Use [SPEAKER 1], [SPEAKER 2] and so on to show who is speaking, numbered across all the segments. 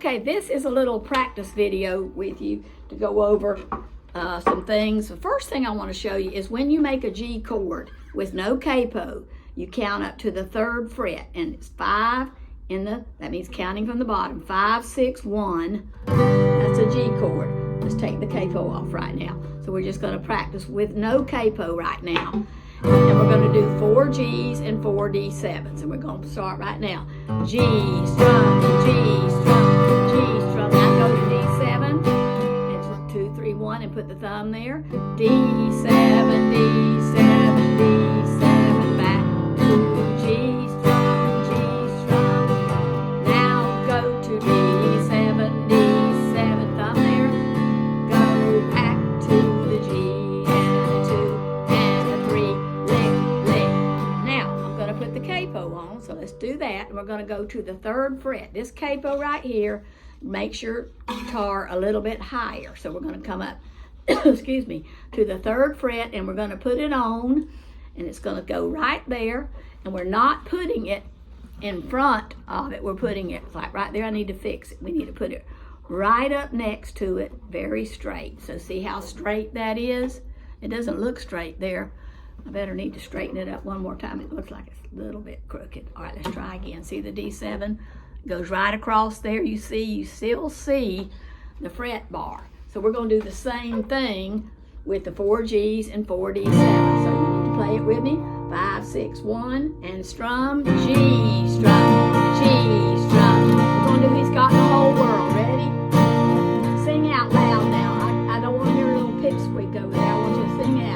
[SPEAKER 1] Okay, this is a little practice video with you to go over some things. The first thing I want to show you is when you make a G chord with no capo, you count up to the 3rd fret, and it's 5 in the, that means counting from the bottom, 5, 6, 1, that's a G chord. Let's take the capo off right now. So we're just going to practice with no capo right now. And we're going to do 4 G's and 4 D7s. And we're going to start right now. G, strum, G, strum, G, strum. Now go to D7. It's 2, 3, 1 and put the thumb there. D7, D7, D7, back to G, strum, G, strum. Now go to D7, D7, thumb there. Go back to the G. On, so let's do that. And we're going to go to the 3rd fret. This capo right here makes your guitar a little bit higher. So we're going to come up, excuse me, to the 3rd fret, and we're going to put it on, and it's going to go right there. And we're not putting it in front of it. We're putting it like right there. I need to fix it. We need to put it right up next to it, very straight. So see how straight that is? It doesn't look straight there. I better need to straighten it up one more time. It looks like it's a little bit crooked. All right, let's try again. See the D7 goes right across there. You still see the fret bar. So we're going to do the same thing with the 4 G's and 4 D7. So you need to play it with me. 5, 6, 1, and strum, G, strum, G, strum. We're going to do He's Got the Whole World. Ready? Sing out loud now. I don't want to hear a little pipsqueak over there. I want you to sing out.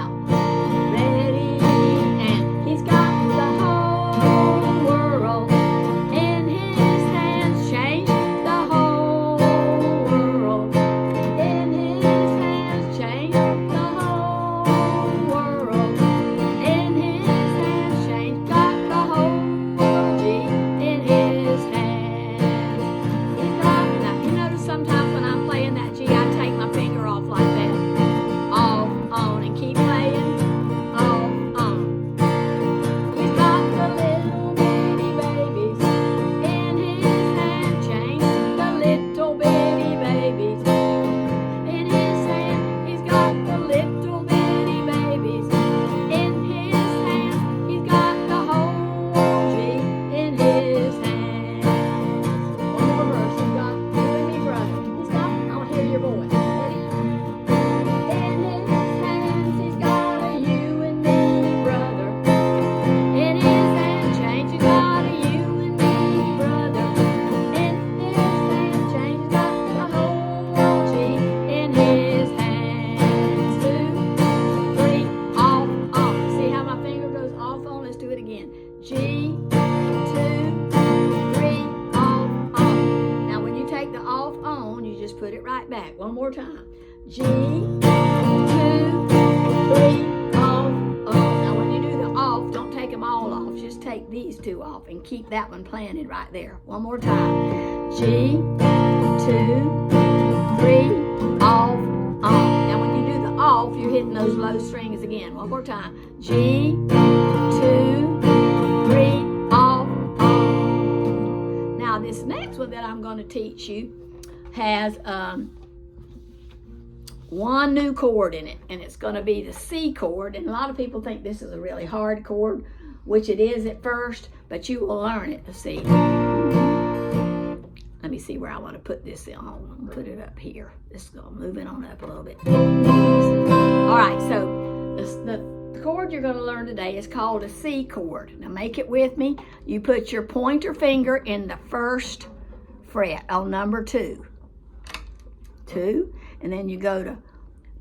[SPEAKER 1] Put it right back. One more time. G, 2, 3, off, off. Now when you do the off, don't take them all off. Just take these 2 off and keep that one planted right there. One more time. G, 2, 3, off, off. Now when you do the off, you're hitting those low strings again. One more time. G, 2, 3, off, off. Now this next one that I'm going to teach you has 1 new chord in it, and it's going to be the C chord. And a lot of people think this is a really hard chord, which it is at first, but you will learn it to see. Let me see where I want to put this on. I'm going to put it up here. This is going to move it on up a little bit. All right, so the chord you're going to learn today is called a C chord. Now make it with me. You put your pointer finger in the 1st fret on number 2. 2, and then you go to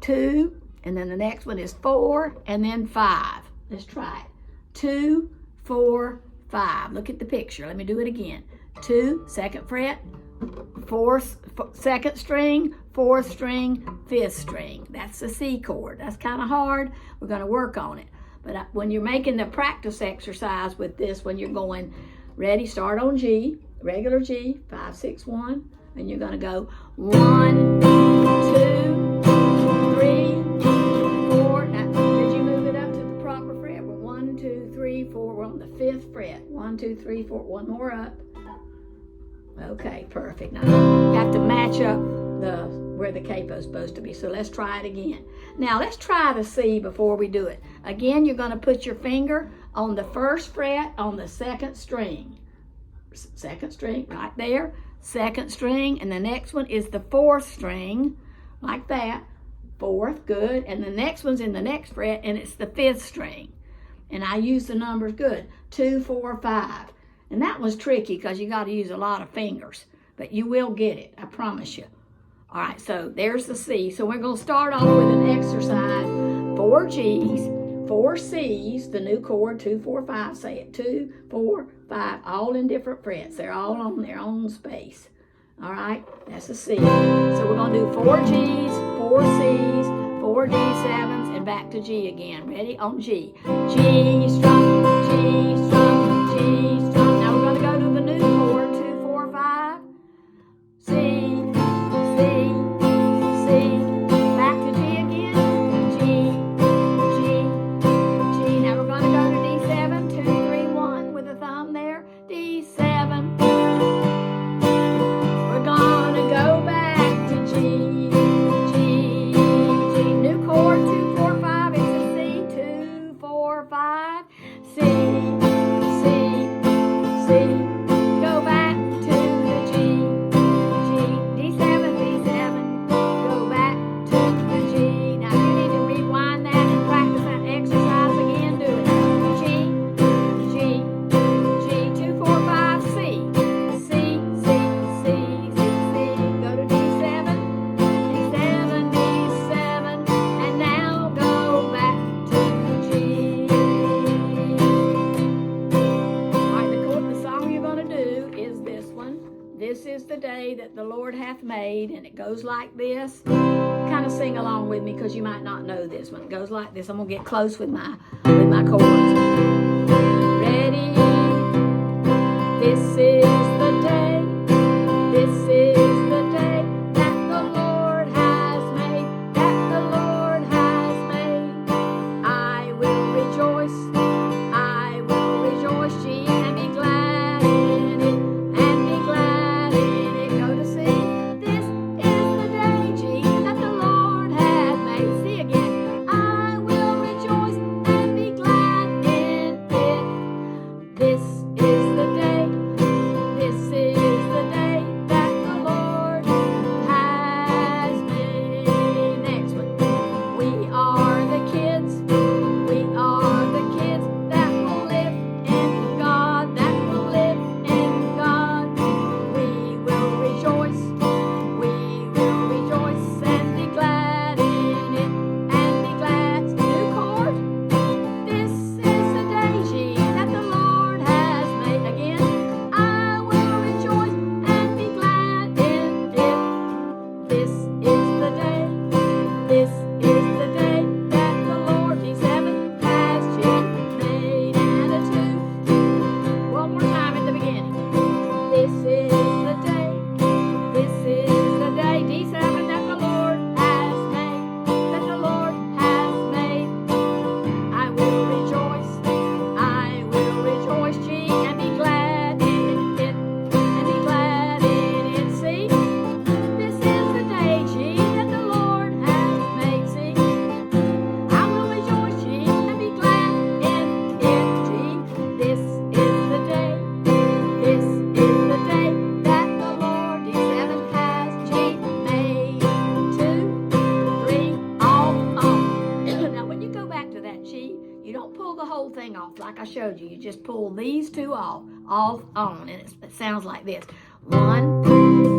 [SPEAKER 1] 2, and then the next one is 4, and then 5. Let's try it. 2, 4, 5. Look at the picture. Let me do it again. 2, 2nd fret, 2nd string, 4th string, 5th string. That's the C chord. That's kind of hard. We're going to work on it. But when you're making the practice exercise with this, when you're going, ready, start on G, regular G, 5, 6, 1. And you're going to go 1, 2, 3, 4. Now, did you move it up to the proper fret? We're 1, 2, 3, 4. We're on the 5th fret. 1, 2, 3, 4. One more up. Okay, perfect. Now, have to match up where the capo is supposed to be. So let's try it again. Now let's try the C before we do it. Again, you're going to put your finger on the first fret on the second string. Second string right there, second string, and the next one is the fourth string, like that. Fourth, good, and the next one's in the next fret, and it's the fifth string. And I use the numbers good, 2, 4, 5. And that was tricky because you got to use a lot of fingers, but you will get it, I promise you. All right, so there's the C. So we're going to start off with an exercise. 4 G's, 4 C's, the new chord, 2, 4, 5. Say it, 2, 4, 5, all in different frets. They're all on their own space. All right, that's a C. So we're going to do 4 G's, 4 C's, 4 D7s, and back to G again. Ready? On G. G strum, G strum, G strum. Now we're going to go to the new chord, 2, 4, 5. C, C, C. Back to G again. G, G, G. Now we're going to go to D7, 2, 3, 1 with a thumb there. D7. We're going to go back to G, G, G. New chord, 2, 4, 5. It's a C, 2, 4, 5. C, C, C. Go back to the G, G. D7, D7. Go back to the G. Now you need to rewind that and practice that exercise again. Do it. G, G, G. 2, 4, 5. C, C, C, C, C, C. Go to D7, D7, D7. And now go back to G. Alright, the song you're going to do is this one. This is the day that the Lord hath made, and it goes like this. Kind of sing along with me because you might not know this one. It goes like this. I'm going to get close with my chords. Ready? This is the day. This is the day that the Lord has made. That the Lord has made. I will rejoice. I will rejoice, G, and be glad in it. And be glad in it. Go to C. This is the day, G, that the Lord has made. C again. I will rejoice and be glad in it. This is the day. This is the day that the Lord has made. Next one. We are the kids. We are the kids that will live in God. That will live in God. We will rejoice. We will rejoice and be glad in it. And be glad. New chord. This is the day, G, that the Lord has made. Again. I will rejoice and be glad in it. This is the day. This is the day that the Lord, D7, has made. And a 2. One more time at the beginning. This is the day. This is the day, D7, that the Lord has made. That the Lord has made. I will rejoice. I will rejoice, G, and be glad in it. And be glad in it. See? This is the day, G, that the Lord has made. See? I will rejoice, G, and be glad in it. G. This is the day. This is the day that the Lord, D7, has, G, made. 2, 3, all on. Now when you go back to that G, you don't pull the whole thing off like I showed you. You just pull these 2 off on, and it sounds like this. 1,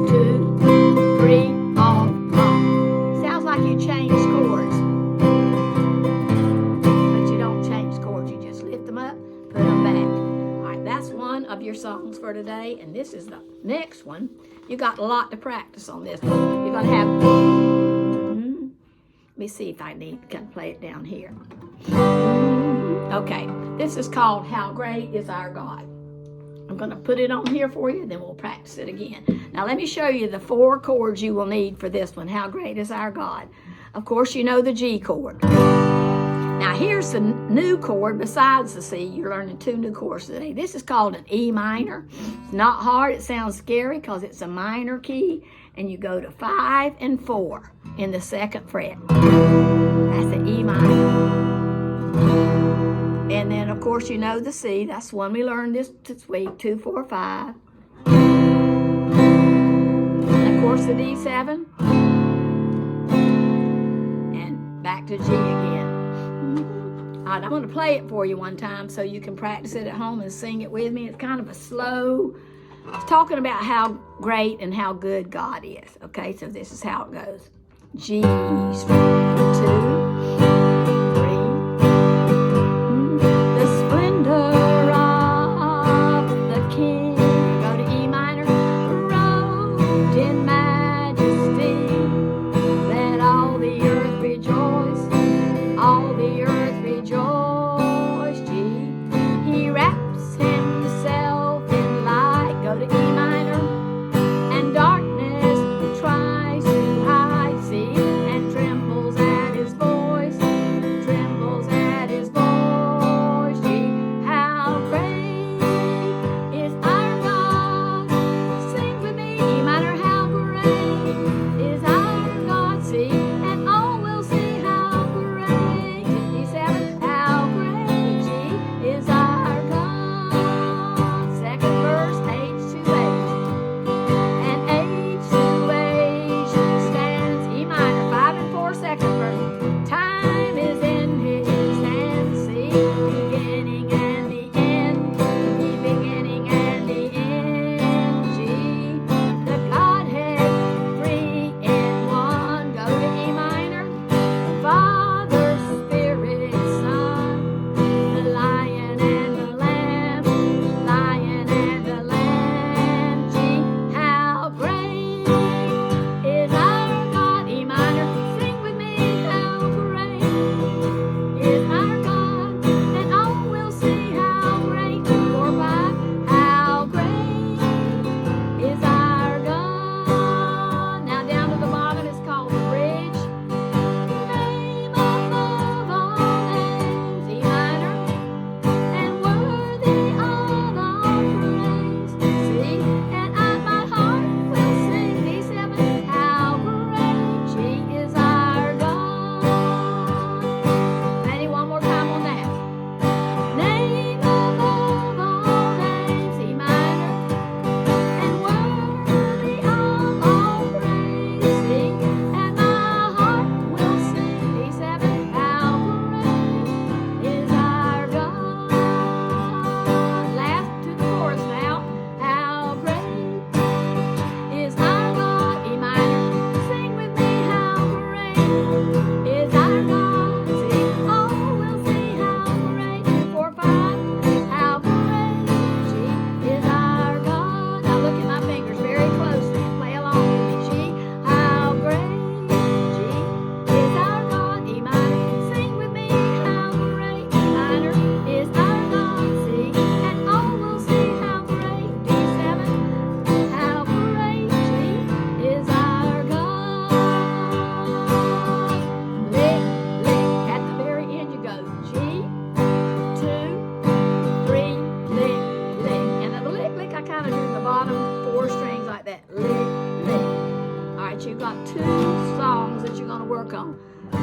[SPEAKER 1] 2, 3, off, on. Sounds like you changed chords. But you don't change chords. You just lift them up, put them back. All right, that's one of your songs for today, and this is the next one. You got a lot to practice on this one. You're going to have... Let me see if I can play it down here. Okay, this is called How Great Is Our God. I'm going to put it on here for you, then we'll practice it again. Now let me show you the 4 chords you will need for this one. How great is our God. Of course, you know the G chord. Now here's the new chord besides the C. You're learning 2 new chords today. This is called an E minor. It's not hard. It sounds scary because it's a minor key. and you go to 5 and 4 in the 2nd fret. That's the E minor. And then, of course, you know the C. That's one we learned this week, 2, 4, 5. And, of course, the D7. And back to G again. All right, I'm going to play it for you one time so you can practice it at home and sing it with me. It's kind of a slow, it's talking about how great and how good God is. Okay, so this is how it goes. G string, 2.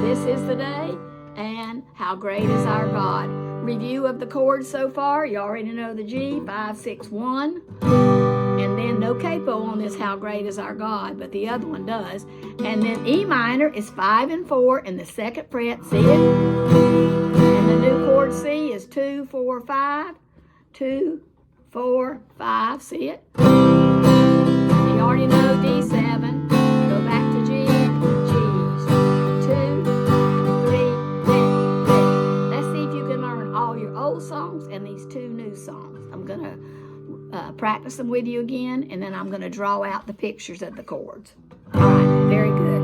[SPEAKER 1] This is the day, and how great is our God. Review of the chords so far. You already know the G, 5, 6, 1. And then no capo on this, how great is our God, but the other one does. And then E minor is 5 and 4 in the 2nd fret. See it? And the new chord C is 2, 4, 5. 2, 4, 5. See it? You already know D7. Go back to G. G's. 2, 3, lick. Let's see if you can learn all your old songs and these 2 new songs. I'm going to practice them with you again, and then I'm going to draw out the pictures of the chords. All right, very good.